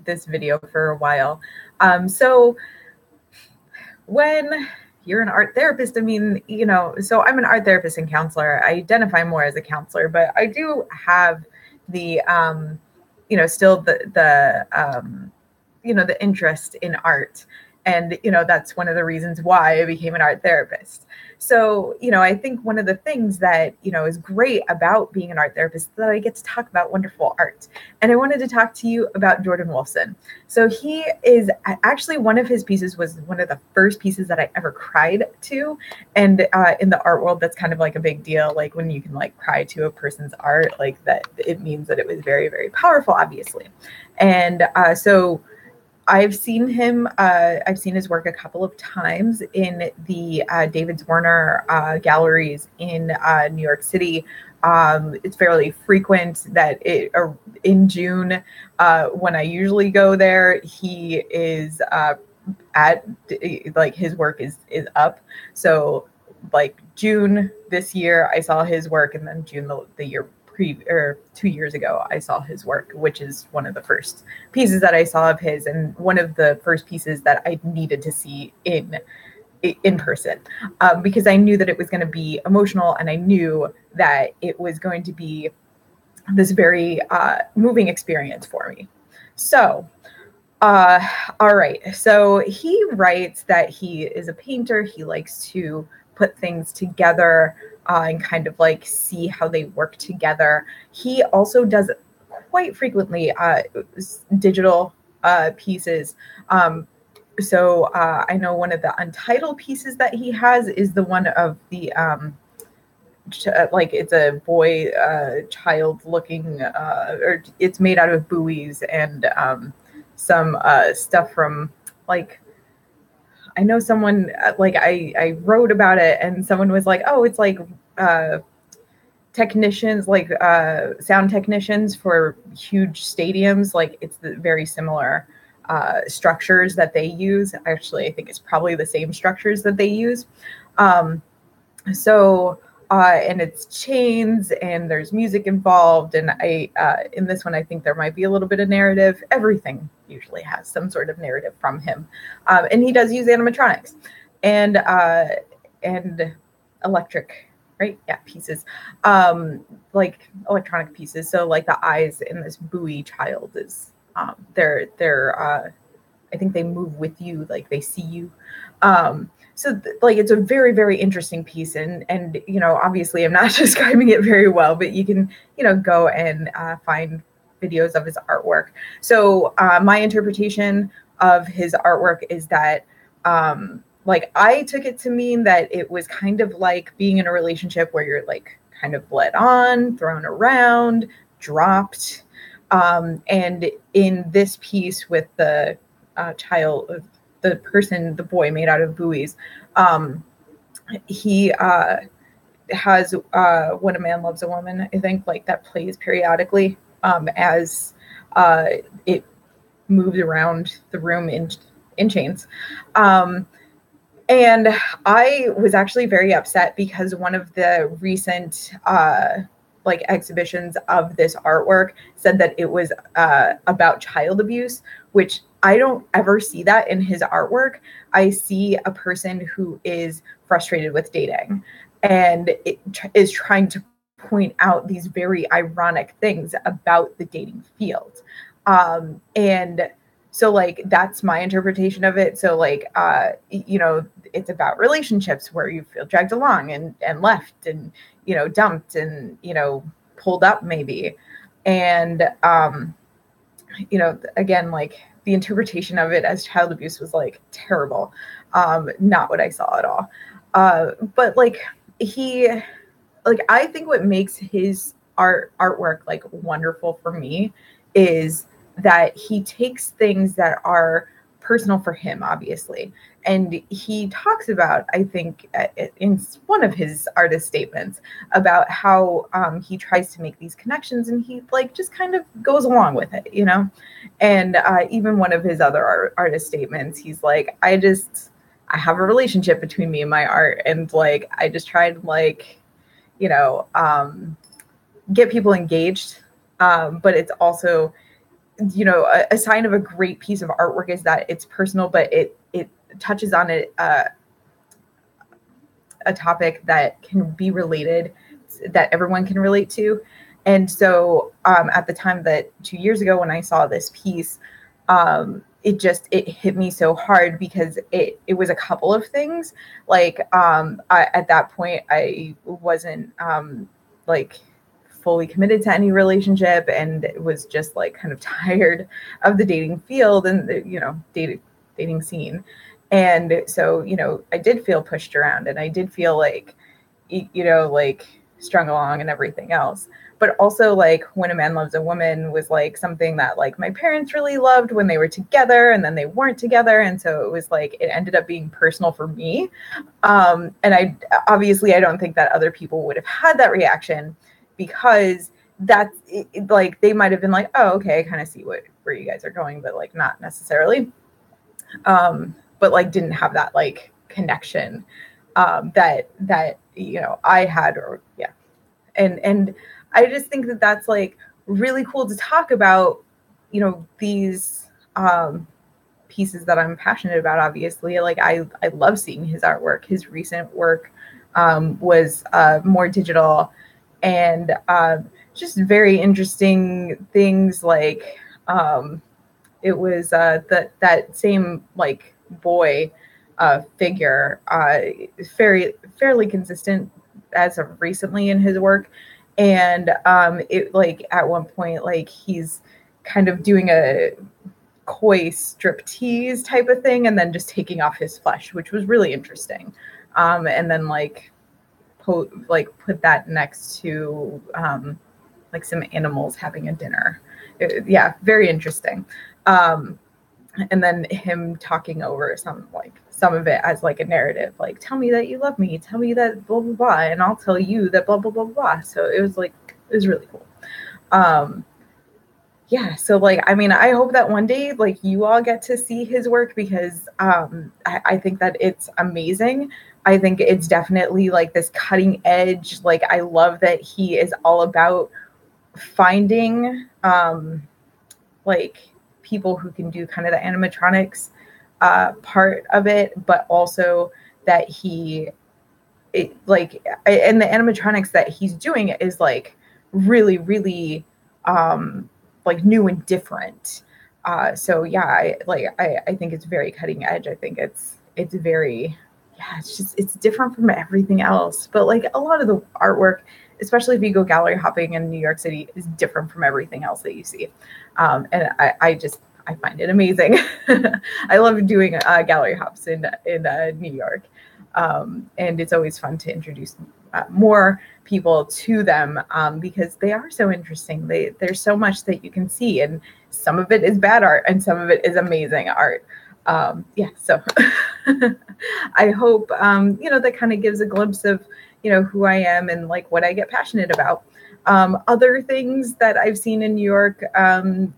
this video for a while. So when you're an art therapist, I mean, so I'm an art therapist and counselor. I identify more as a counselor, but I do have the, still the interest in art. And, that's one of the reasons why I became an art therapist. So, I think one of the things that, is great about being an art therapist is that I get to talk about wonderful art. And I wanted to talk to you about Jordan Wolfson. So he is actually, one of his pieces was one of the first pieces that I ever cried to. And in the art world, that's kind of like a big deal. Like when you can like cry to a person's art, like that, it means that it was very, very powerful, obviously. And so I've seen him. I've seen his work a couple of times in the David Warner galleries in New York City. It's fairly frequent that in June, when I usually go there, he is at like his work is up. So like June this year, I saw his work, and then June the year 2 years ago, I saw his work, which is one of the first pieces that I saw of his, and one of the first pieces that I needed to see in person, because I knew that it was going to be emotional, and I knew that it was going to be this very moving experience for me. So, all right. So he writes that he is a painter. He likes to put things together and kind of like see how they work together. He also does quite frequently digital pieces. So I know one of the untitled pieces that he has is the one of the like it's a boy child looking or it's made out of buoys and some stuff from like I know someone like I wrote about it and someone was like, oh, it's like technicians, like sound technicians for huge stadiums. Like it's the very similar structures that they use. Actually, I think it's probably the same structures that they use. And it's chains and there's music involved. And in this one, I think there might be a little bit of narrative. Everything usually has some sort of narrative from him. And he does use animatronics and electric, right? Yeah, pieces, like electronic pieces. So like the eyes in this buoy child is, I think they move with you, like they see you. Like it's a very, very interesting piece. And, obviously I'm not describing it very well, but you can, go and find videos of his artwork. So my interpretation of his artwork is that, like I took it to mean that it was kind of like being in a relationship where you're like kind of led on, thrown around, dropped. And in this piece with the child, the person, the boy made out of buoys, he has When a Man Loves a Woman, I think, like that plays periodically as it moves around the room in chains. And I was actually very upset because one of the recent like exhibitions of this artwork said that it was about child abuse, which I don't ever see that in his artwork. I see a person who is frustrated with dating and is trying to point out these very ironic things about the dating field. And so like, that's my interpretation of it. So like, it's about relationships where you feel dragged along and left and, dumped and, pulled up maybe. And, again, like the interpretation of it as child abuse was like terrible. Not what I saw at all. But like I think what makes his artwork like wonderful for me is that he takes things that are personal for him, obviously. And he talks about, I think, in one of his artist statements about how he tries to make these connections and he like just kind of goes along with it, And even one of his other artist statements, he's like, I have a relationship between me and my art. And like, I just try to like, get people engaged. But it's also you know, a sign of a great piece of artwork is that it's personal, but it touches on a topic that can be related, that everyone can relate to. And so at the time that 2 years ago when I saw this piece, it hit me so hard because it was a couple of things. Like at that point, I wasn't like fully committed to any relationship, and was just like kind of tired of the dating field and the, you know, dating scene. And so, you know, I did feel pushed around, and I did feel like, you know, like strung along and everything else. But also, like, When a Man Loves a Woman was like something that like my parents really loved when they were together, and then they weren't together. And so it was like, it ended up being personal for me. And I don't think that other people would have had that reaction, because that's like, they might have been like, oh, okay, I kind of see where you guys are going, but like not necessarily. But like didn't have that like connection that you know I had, or yeah. And I just think that that's like really cool to talk about, you know, these pieces that I'm passionate about. Obviously, like I love seeing his artwork. His recent work was more digital, and just very interesting things. Like it was that same like boy figure, fairly consistent as of recently in his work. And it like at one point, like he's kind of doing a coy striptease type of thing, and then just taking off his flesh, which was really interesting. And then like put that next to like some animals having a dinner. Yeah, very interesting. And then him talking over some of it as like a narrative, like, tell me that you love me, tell me that blah blah blah, and I'll tell you that blah blah blah blah. So it was really cool. Yeah, so like, I mean, I hope that one day like you all get to see his work, because I think that it's amazing. I think it's definitely like this cutting edge. Like, I love that he is all about finding like people who can do kind of the animatronics part of it, but also that and the animatronics that he's doing is like really, really like new and different. So yeah, I think it's very cutting edge. I think it's very, yeah, it's different from everything else. But like a lot of the artwork, especially if you go gallery hopping in New York City, is different from everything else that you see. And I find it amazing. I love doing gallery hops in New York. And it's always fun to introduce more people to them, because they are so interesting. There's so much that you can see, and some of it is bad art and some of it is amazing art. Yeah, so I hope, you know, that kind of gives a glimpse of, you know, who I am and like what I get passionate about. Other things that I've seen in New York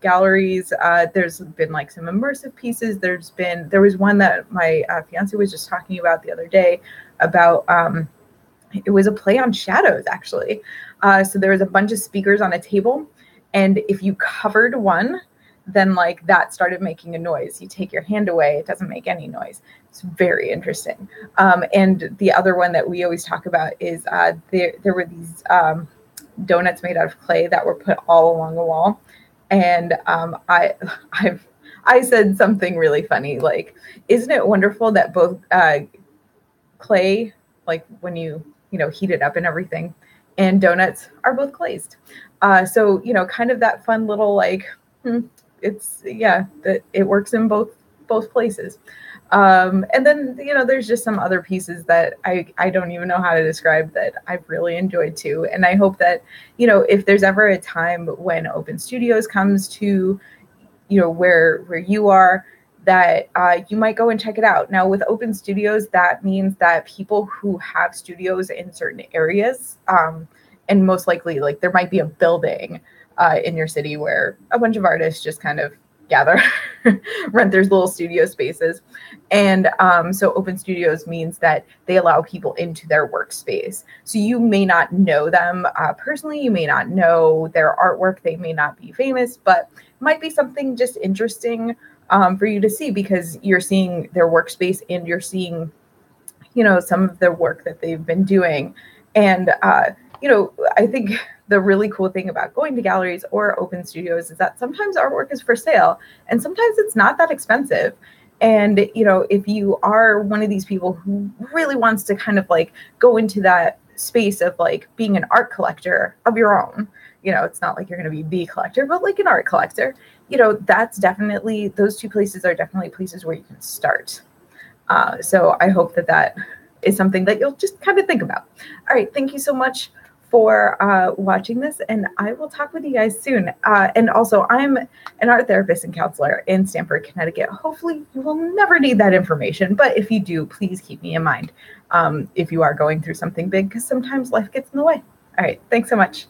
galleries, there's been like some immersive pieces. There was one that my fiance was just talking about the other day about, it was a play on shadows, actually. So there was a bunch of speakers on a table, and if you covered one, then like that started making a noise. You take your hand away, it doesn't make any noise. It's very interesting. And the other one that we always talk about is there were these donuts made out of clay that were put all along the wall. And I said something really funny, like, isn't it wonderful that both clay, like when you heat it up and everything, and donuts are both glazed. So, you know, kind of that fun little like, it's, yeah, that it works in both places. And then, you know, there's just some other pieces that I don't even know how to describe that I've really enjoyed too. And I hope that, you know, if there's ever a time when Open Studios comes to, you know, where you are, that you might go and check it out. Now, with Open Studios, that means that people who have studios in certain areas, and most likely, like, there might be a building in your city where a bunch of artists just kind of gather, rent their little studio spaces. And so open studios means that they allow people into their workspace. So you may not know them personally, you may not know their artwork, they may not be famous, but it might be something just interesting for you to see, because you're seeing their workspace and you're seeing, you know, some of the work that they've been doing. And, you know, I think the really cool thing about going to galleries or open studios is that sometimes artwork is for sale and sometimes it's not that expensive. And, you know, if you are one of these people who really wants to kind of like go into that space of like being an art collector of your own, you know, it's not like you're going to be the collector, but like an art collector, you know, that's definitely, those two places are definitely places where you can start. So I hope that that is something that you'll just kind of think about. All right. Thank you so much for watching this, and I will talk with you guys soon. And also, I'm an art therapist and counselor in Stamford, Connecticut. Hopefully you will never need that information, but if you do, please keep me in mind if you are going through something big, because sometimes life gets in the way. All right. Thanks so much.